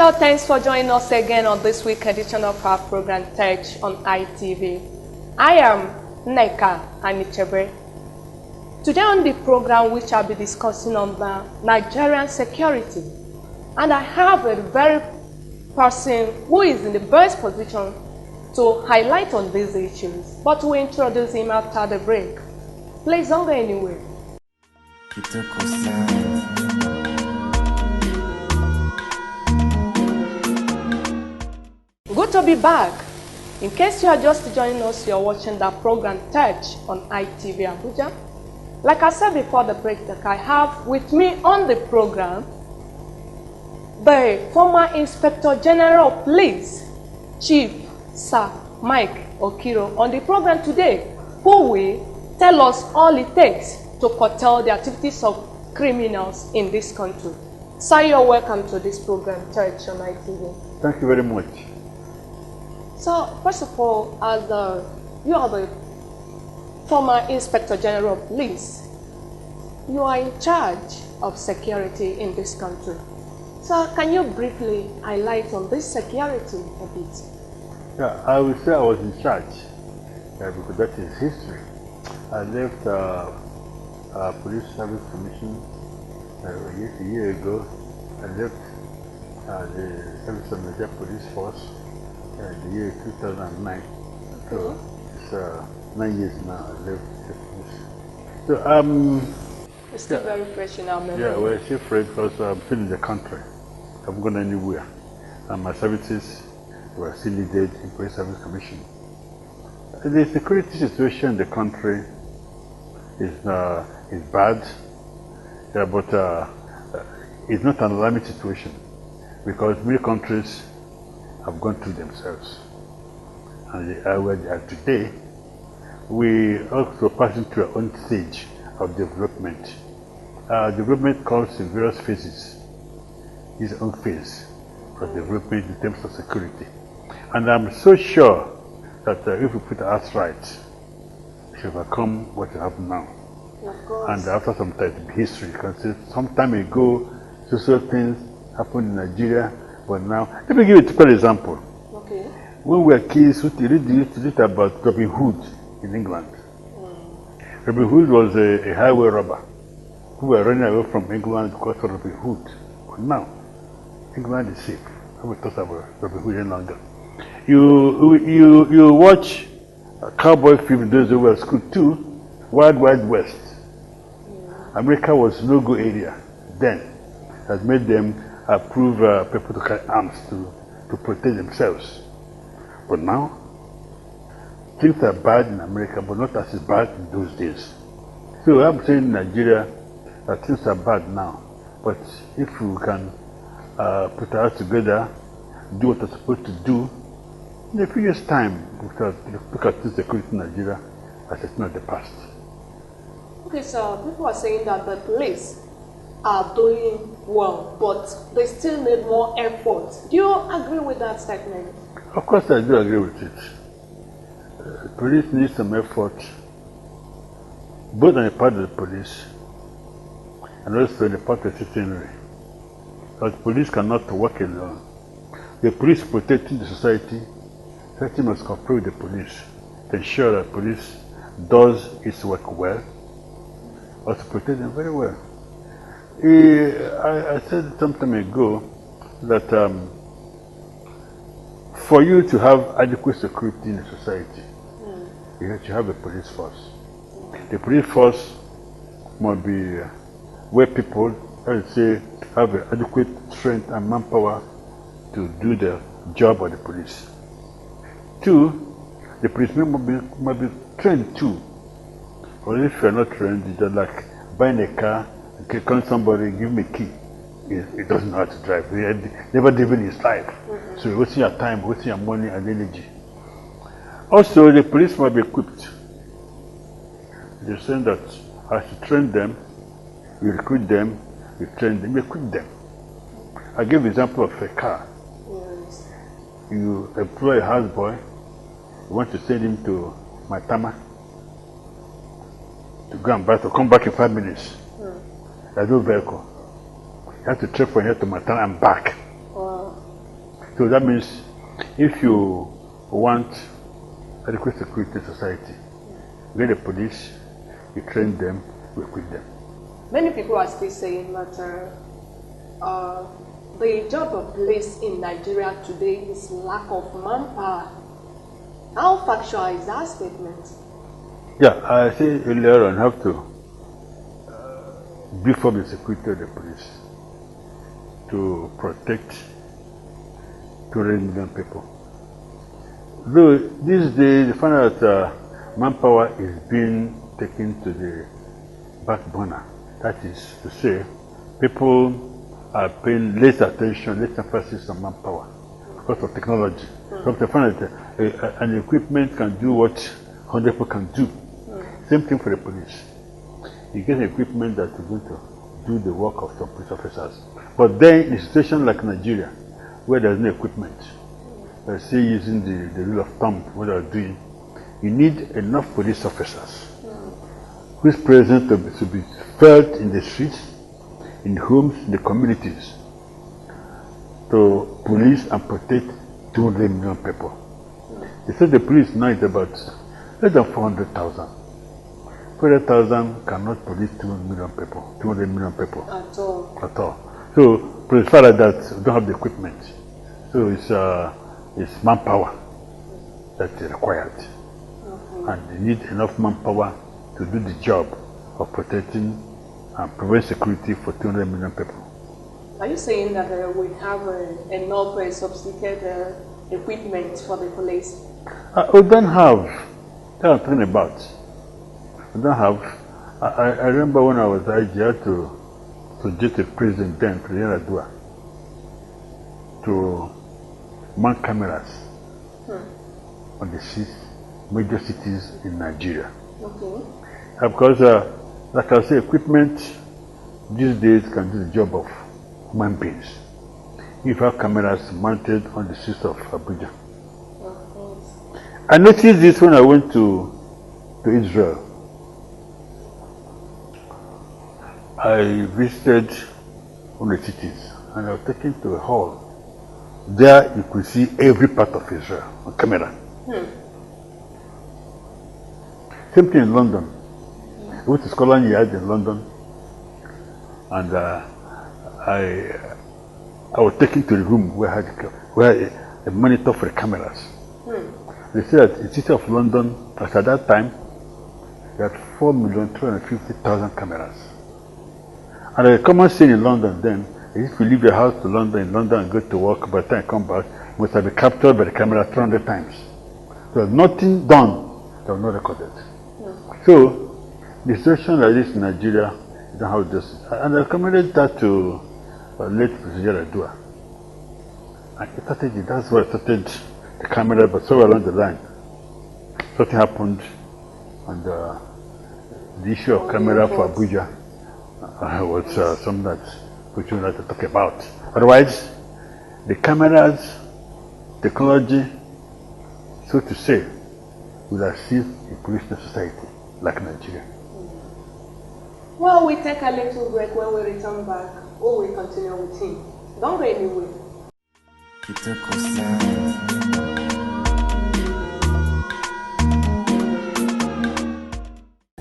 Well, thanks for joining us again on this week's edition of our program, Touch on ITV. I am Nneka Anichebe. Today on the program, we shall be discussing on the Nigerian security. And I have a very person who is in the best position to highlight on these issues. But we'll introduce him after the break. Please don't go anywhere. Good to be back. In case you are just joining us, you're watching the program Touch on ITV Abuja. Like I said before the break, that I have with me on the program the former Inspector General of Police, Chief Sir Mike Okiro, on the program today, who will tell us all it takes to curtail the activities of criminals in this country. Sir, you're welcome to this program, Touch on ITV. Thank you very much. So, first of all, as you are the former Inspector General of Police, you are in charge of security in this country. So, can you briefly highlight on this security a bit? Yeah, I would say I was in charge, because that is history. I left Police Service Commission a year ago. I left the Service of Nigeria Police Force the year 2009. So it's 9 years now I left the police. So it's still very fresh in our memory. Yeah, well, it's still fresh because I'm still in the country. I haven't gone anywhere. And my services were still needed in Police Service Commission. The security situation in the country is bad, but it's not an alarming situation because many countries have gone through themselves. And where they are today, we also passing through our own stage of development. Development comes in various phases. His own phase of development in terms of security. And I'm so sure that if we put our right, we should overcome what will happen now. Of course. And after some time, history, because some time ago, social things happened in Nigeria, but now, let me give you a typical example. Okay. When we were kids, we used to read about Robin Hood in England. Robin Hood was a highway robber who were running away from England because of Robin Hood. But now, England is safe. I will talk about Robin Hood any longer. You watch a cowboy film, those who were at school too, Wild Wild West. America was no-go area then. That made them approve people to carry arms to protect themselves. But now, things are bad in America, but not as bad in those days. So I'm saying in Nigeria that things are bad now. But if we can put our heads together, do what we're supposed to do, in a few years' time, we can look at the security in Nigeria as it's not the past. Okay, so people are saying that the police are doing well, but they still need more effort. Do you agree with that statement? Of course I do agree with it. Police need some effort, both on the part of the police and also on the part of the citizenry. Because police cannot work alone. The police protecting the society, society must cooperate with the police to ensure that police does its work well, or to protect them very well. I said some time ago that for you to have adequate security in a society, you have to have a police force. The police force must be where people, I would say, have adequate strength and manpower to do the job of the police. Two, the policemen must be trained too. Or if you are not trained, it's just like buying a car, call somebody, give me a key. He doesn't know how to drive. He had never driven in his life. So you're wasting your time, wasting your money and energy. Also, the police must be equipped. They're saying that as you train them, you recruit them, you train them, you equip them. I give the example of a car. Yes. You employ a houseboy, you want to send him to Maitama to go and buy, to come back in 5 minutes. There's no vehicle. You have to trek from here to Maitama and back. Wow. So that means if you want adequate security in society, you get the police, you train them, you equip them. Many people are still saying that the job of police in Nigeria today is lack of manpower. How factual is that statement? Yeah, I say earlier on, have to beef up the security of the police to protect 200 million people. Though these days, you find out manpower is being taken to the back burner. That is to say, people are paying less attention, less emphasis on manpower because of technology. Because they find that an equipment can do what 100 people can do. Same thing for the police. You get equipment that is going to do the work of some police officers. But then, in a situation like Nigeria, where there's no equipment, let's say using the rule of thumb, what they're doing, you need enough police officers whose presence to be felt in the streets, in homes, in the communities, to police and protect 200 million people. They said the police now is about less than 400,000. 400,000 cannot police 200 million people. 200 million people. At all. At all. So, police far like that don't have the equipment. So it's manpower that is required. And they need enough manpower to do the job of protecting and provide security for 200 million people. Are you saying that we have enough sophisticated equipment for the police? We don't have. That's what I'm talking about. We don't have. I remember when I was IG, I had to get a president then, President Adua, to mount cameras on the 6 major cities in Nigeria. Okay. Because, like I say, equipment these days can do the job of human beings. If you have cameras mounted on the streets of Abuja. I noticed this when I went to Israel. I visited one of the cities and I was taken to a hall. There you could see every part of Israel on camera. Same thing in London. I went to Scotland Yard in London and I was taken to the room where I had a monitor for the cameras. They said that in the city of London, at that time, they had 4,250,000 cameras. And the common saying in London then, if you leave your house to London, in London and go to work, by the time you come back, you must have been captured by the camera 300 times. So there's nothing done that was not recorded. So, the situation like this in Nigeria, you don't have this. And I commended that to late President Adua. And it started, that's where I started the camera, but somewhere along the line, something happened, and the issue of camera for Abuja was something that we should like to talk about. Otherwise, the cameras, technology, so to say, will assist a police society like Nigeria. Well, we take a little break. When we return back, we will continue with him. Don't go anywhere.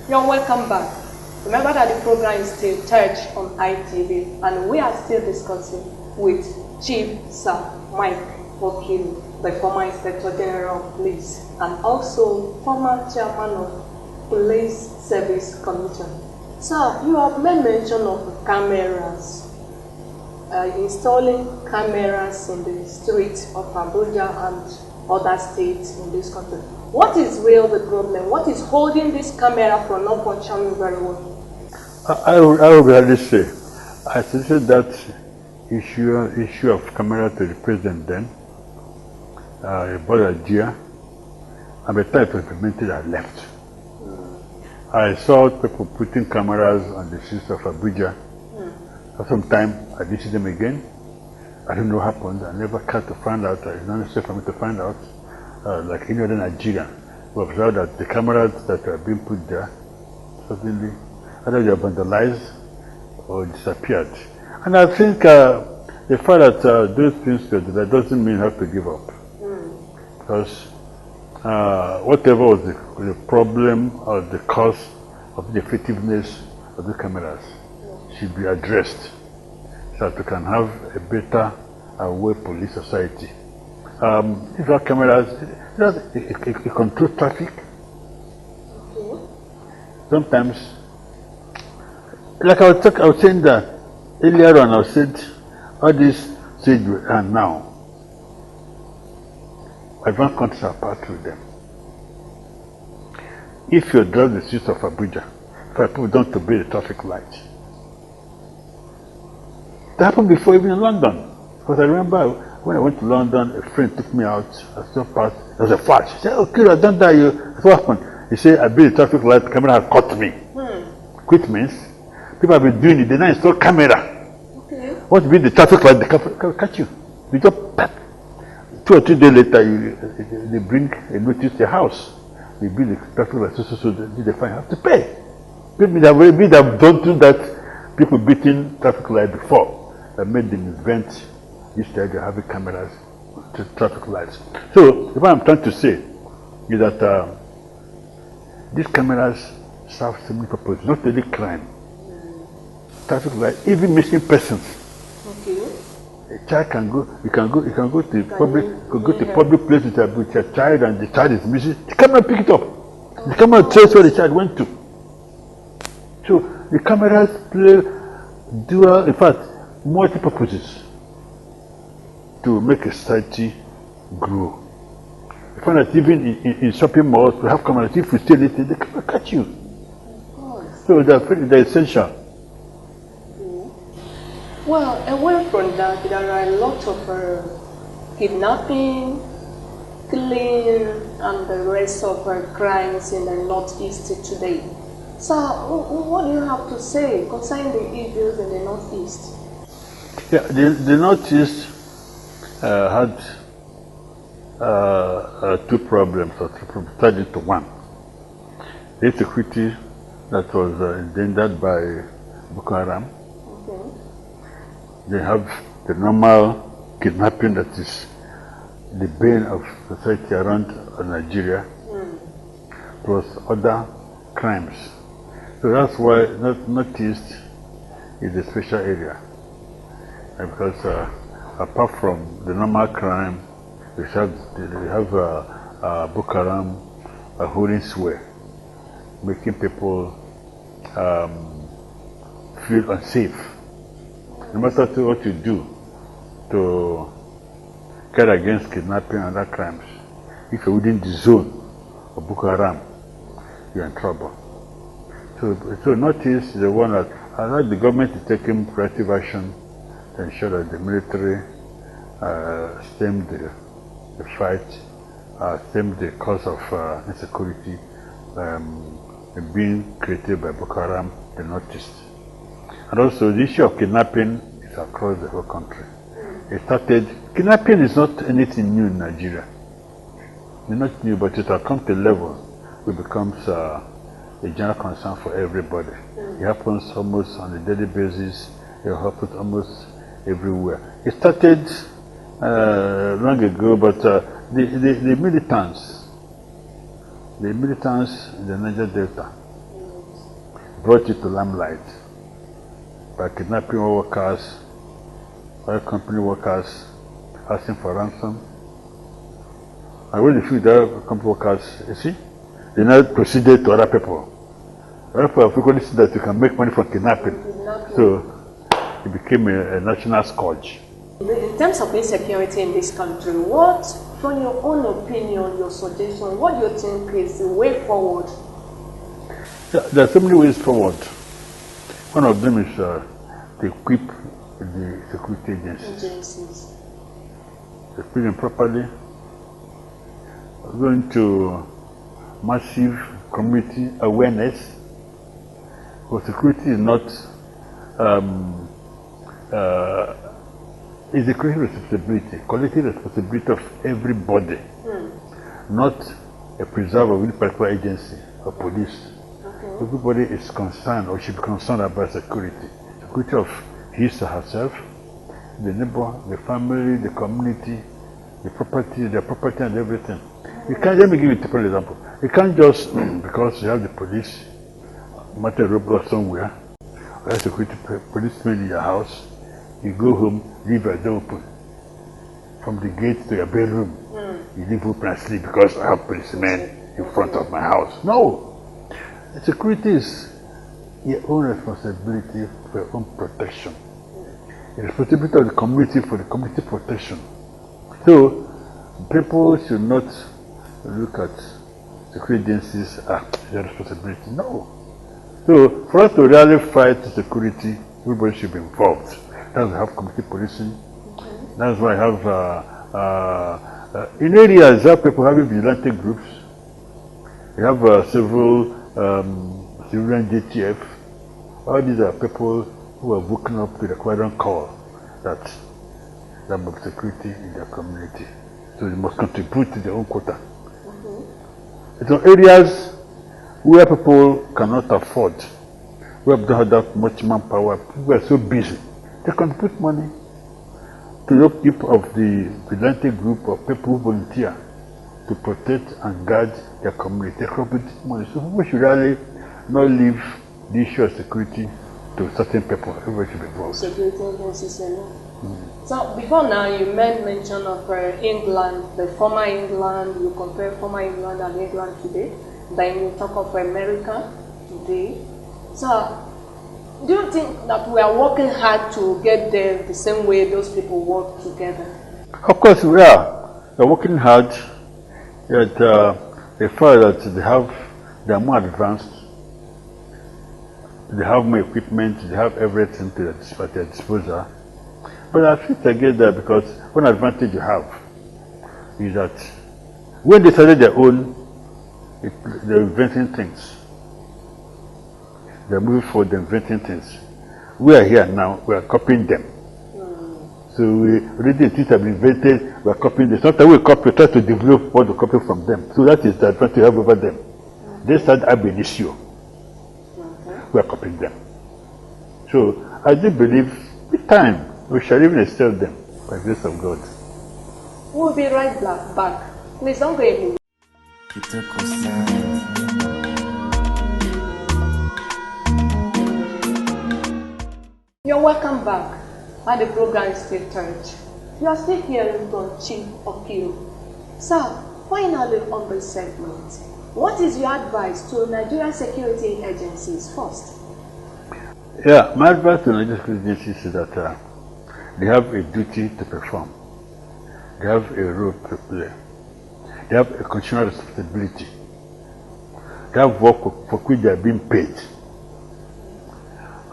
You're welcome back. Remember that the program is still Church on ITV, and we are still discussing with Chief Sir Mike Okili, the former Inspector General of Police and also former Chairman of Police Service Commission. Sir, you have made mention of cameras, installing cameras in the streets of Abuja and other states in this country. What is really the problem? What is holding this camera from not functioning very well? I would rather say, I suggested that issue of camera to the president then, a bad idea, and by the time it was implemented, I left. I saw people putting cameras on the streets of Abuja. For some time, I didn't see them again. I don't know what happened. I never got to find out. It's not necessary for me to find out. Like any other Nigerian, we observed that the cameras that are being put there, suddenly, either they are vandalized or disappeared. And I think the fact that those things that doesn't mean you have to give up. Because whatever was the problem or the cause of the effectiveness of the cameras should be addressed so that we can have a better aware police society. These are cameras, it control traffic. Sometimes, like I was saying that earlier on, I said all these things we are now, advanced countries are part with them. If you drive the streets of Abuja, people don't obey the traffic light. That happened before even in London. Because I remember when I went to London, a friend took me out, I saw past, there was a flash. He said, "Oh, Kira, don't die, you." What happened? He said, "I beat the traffic light, the camera had caught me." Quit means people have been doing it, they now install camera. Once you beat the traffic light, the camera will catch you. You just pap. 2 or 3 days later, they bring a notice to your house. They beat the traffic light, so they find you have to pay. People that have done that, people beating traffic light before, that made them invent this idea of having cameras to traffic lights. So, what I'm trying to say is that these cameras serve so many purposes, not only crime, traffic light, even missing persons. A child can go, you can go to public place with your child and the child is missing. The camera pick it up. The camera trace where the child went to. So the cameras play dual, in fact, multi purposes to make a society grow. You find that even in shopping malls, we have cameras. If you steal it, they can catch you. So they're essential. Well, away from that, there are a lot of kidnapping, killing, and the rest of crimes in the Northeast today. So, what do you have to say concerning the issues in the Northeast? Yeah, the Northeast had 2 problems, or 3 problems, turned into one. The insecurity that was engendered by Boko Haram. They have the normal kidnapping that is the bane of society around Nigeria, plus other crimes. So that's why Northeast is a special area. Because apart from the normal crime, we have Boko Haram holding sway, making people feel unsafe. No matter what you do to get against kidnapping and other crimes, if you're within the zone of Boko Haram, you're in trouble. So Northeast is the one that I like the government is taking proactive action to ensure that the military stem the fight, stem the cause of insecurity being created by Boko Haram in the Northeast. And also the issue of kidnapping is across the whole country. Kidnapping is not anything new in Nigeria. It's not new, but it has come to a level where it becomes a general concern for everybody. It happens almost on a daily basis. It happens almost everywhere. It started long ago, but the militants in the Niger Delta brought it to limelight by kidnapping workers, oil company workers, asking for ransom. And when they feel that company workers, you see, they now proceeded to other people. Other people frequently see that you can make money from kidnapping. So it became a national scourge. In terms of insecurity in this country, what, from your own opinion, your suggestion, what do you think is the way forward? There are so many ways forward. One of them is to equip the security agencies. Equip them properly. We're going to massive community awareness. Because security is not is a collective responsibility of everybody, not a preserver of any particular agency or police. Everybody is concerned or should be concerned about security. Security of his or herself, the neighbor, the family, the community, the property, their property and everything. You can't, let me give you a different example. You can't just, because you have the police, matter roadblock somewhere, or have security policemen in your house, you go home, leave your door open. From the gate to your bedroom, you leave open and sleep because I have policemen in front of my house. No! Security is your own responsibility for your own protection. The responsibility of the community for the community protection. So, people should not look at security agencies as their responsibility. No. So, for us to really fight security, everybody should be involved. That's why I have community policing. That's why I have, in areas that people have vigilante groups, we have several civilian JTF. All these are people who are woken up to the clarion call that there must be security in their community. So they must contribute to their own quota. In some areas where people cannot afford, where they don't have that much manpower, people are so busy, they contribute money to the upkeep of the vigilante group of people who volunteer to protect and guard their community. They contribute money. So people should really not leave the issue of security to certain people. Everybody should be involved. Security agencies, So before now, you made mention of England, the former England. You compare former England and England today. Then you talk of America today. So, do you think that we are working hard to get there the same way those people work together? Of course we are. We're working hard. Yet the fact that they are more advanced, they have more equipment, they have everything at their disposal. But I think I get that because one advantage you have is that when they started their own, they're inventing things. They're moving forward, they're inventing things. We are here now, we are copying them. So we already things have been invented, we are copying them. Sometimes we copy, try to develop what we copy from them. So that is the advantage we have over them. They start ab initio. We are copying them. So I do believe with time we shall even excel them by the grace of God. We'll be right back. Please don't go anywhere. You're welcome back, and the program is still Church. You are still hearing from Chief Okio. Sir, finally on this segment, what is your advice to Nigerian security agencies first? Yeah, my advice to Nigerian security agencies is that they have a duty to perform. They have a role to play. They have a constitutional responsibility. They have work for which they are being paid.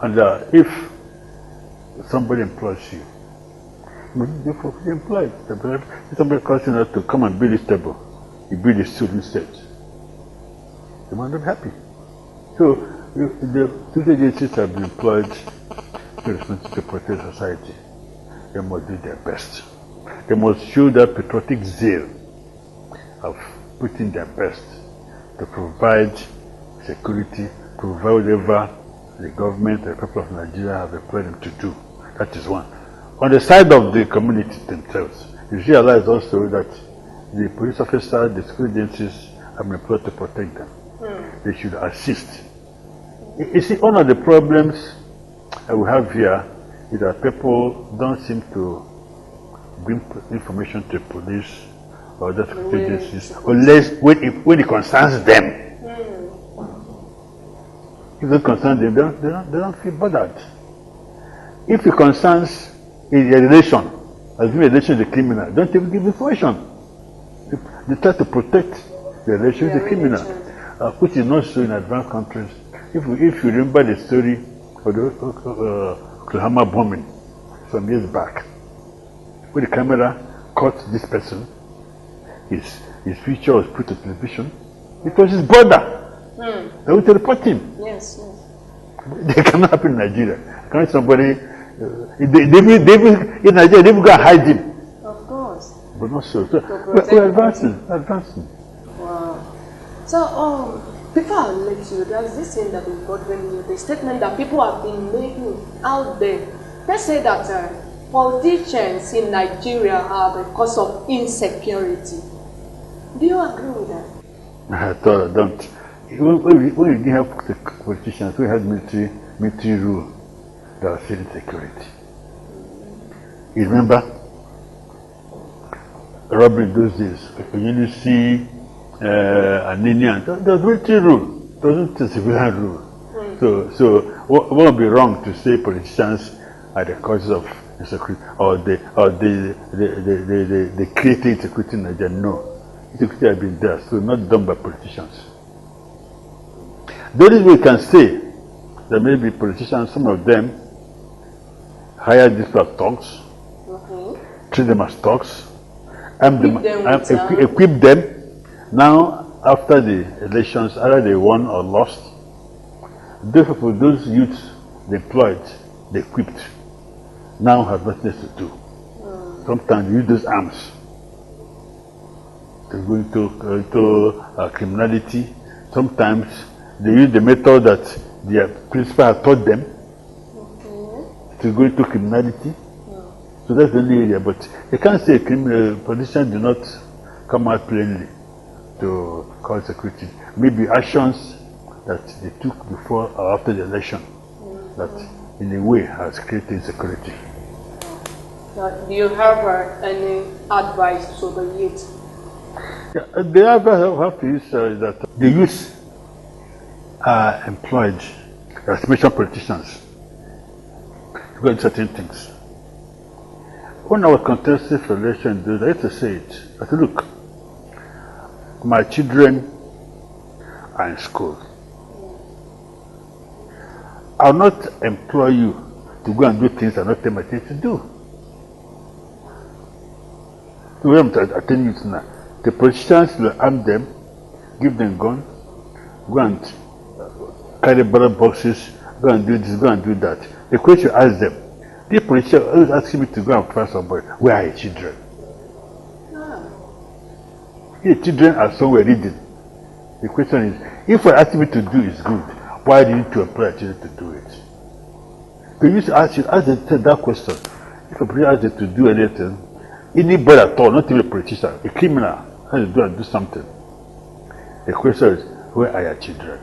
And if somebody employs you, you do for the employed. If somebody calls you to come and build this table, you build a stool instead. They might not be happy. So the security agencies have been employed to protect society. They must do their best. They must show that patriotic zeal of putting their best to provide security, provide whatever the government and the people of Nigeria have employed them to do. That is one. On the side of the community themselves, you realize also that the police officers, the security agencies have been employed to protect them. They should assist. You see, one of the problems that we have here is that people don't seem to bring information to police or other security agencies unless when it concerns them. If it concerns them, they don't feel bothered. If it concerns a relation, as if a relation is a criminal, don't even give information. They try to protect the relation with the criminal, which is not so in advanced countries. If you remember the story of the Oklahoma bombing some years back, when the camera caught this person, his picture was put to television, it was his brother. They went to report him. Yes. They cannot happen in Nigeria. Can't somebody, in Nigeria, they will go and hide him. Of course. But not so. We're advancing. Wow. So, before I let you, there's this thing that is bothering you, the statement that people have been making out there. Let's say that politicians in Nigeria are the cause of insecurity. Do you agree with that? I thought I don't. When we didn't have politicians, we had military rule that was still insecurity. You remember? Robbery in those days, when you see an Indian, there was military rule, there wasn't a civilian rule. So it won't be wrong to say politicians are the causes of insecurity or they create insecurity in Nigeria. No, insecurity has been there, so not done by politicians. The only way we can say that maybe politicians, some of them hire these people as thugs, treat them as thugs, equip them. Now, after the elections, either they won or lost, those youths they employed, they equipped, now have nothing to do. Sometimes they use those arms to go into criminality. Sometimes they use the method that their principal has taught them to go into criminality. So that's the only area, but you can't say politicians do not come out plainly to call security. Maybe actions that they took before or after the election that in a way has created insecurity. Do you have any advice to the youth? Yeah, the advice I have to use is that the youth are employed as major politicians to do certain things. When I was contesting for election, I used to say it. I said, look, my children are in school. I'll not employ you to go and do things I not tell my children to do. So what I'm telling you now, the politicians will arm them, give them guns, go and carry ballot boxes, go and do this, go and do that. The question you ask them, the politician always asking me to go and find somebody. Where are your children? Your children are somewhere reading. The question is, if what asking me to do is good, why do you need to employ your children to do it? So you should ask them that question. If a politician asks them to do anything, anybody at all, not even a politician, a criminal, has to do something. The question is, where are your children?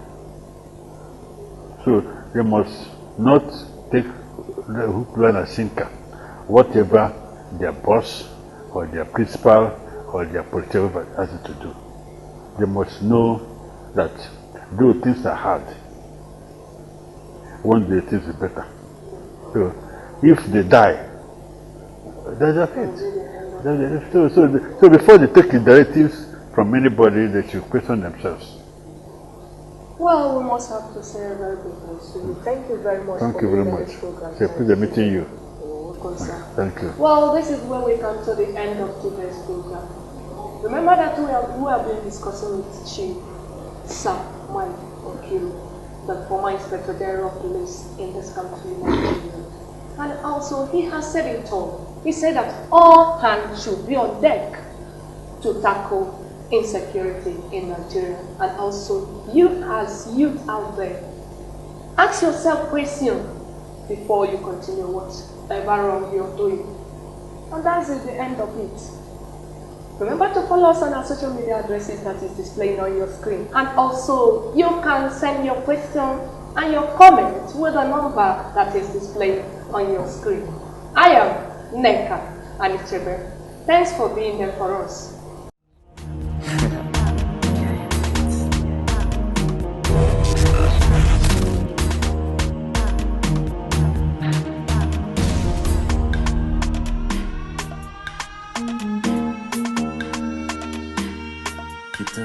So they must not take the hook, line, and sinker. Whatever their boss or their principal or their politician has to do. They must know that though things are hard, one day things are better. So if they die, that's their fate. So before they take the directives from anybody, they should question themselves. Well, we must have to say a very good thanks to you. Thank you very much. Thank you very much. It's a pleasure meeting you. Thank you. Well, this is where we come to the end of today's program. Remember that we have been discussing with Chief Sir Mike Okiru, the former Inspector General of Police in this country, Nigeria. And also, he has said it all. He said that all hands should be on deck to tackle insecurity in Nigeria. And also, you as youth out there, ask yourself questions before you continue whatever wrong you're doing. And that's the end of it. Remember to follow us on our social media addresses that is displaying on your screen. And also, you can send your question and your comment with a number that is displayed on your screen. I am Nneka Anichebe. Thanks for being there for us. Kita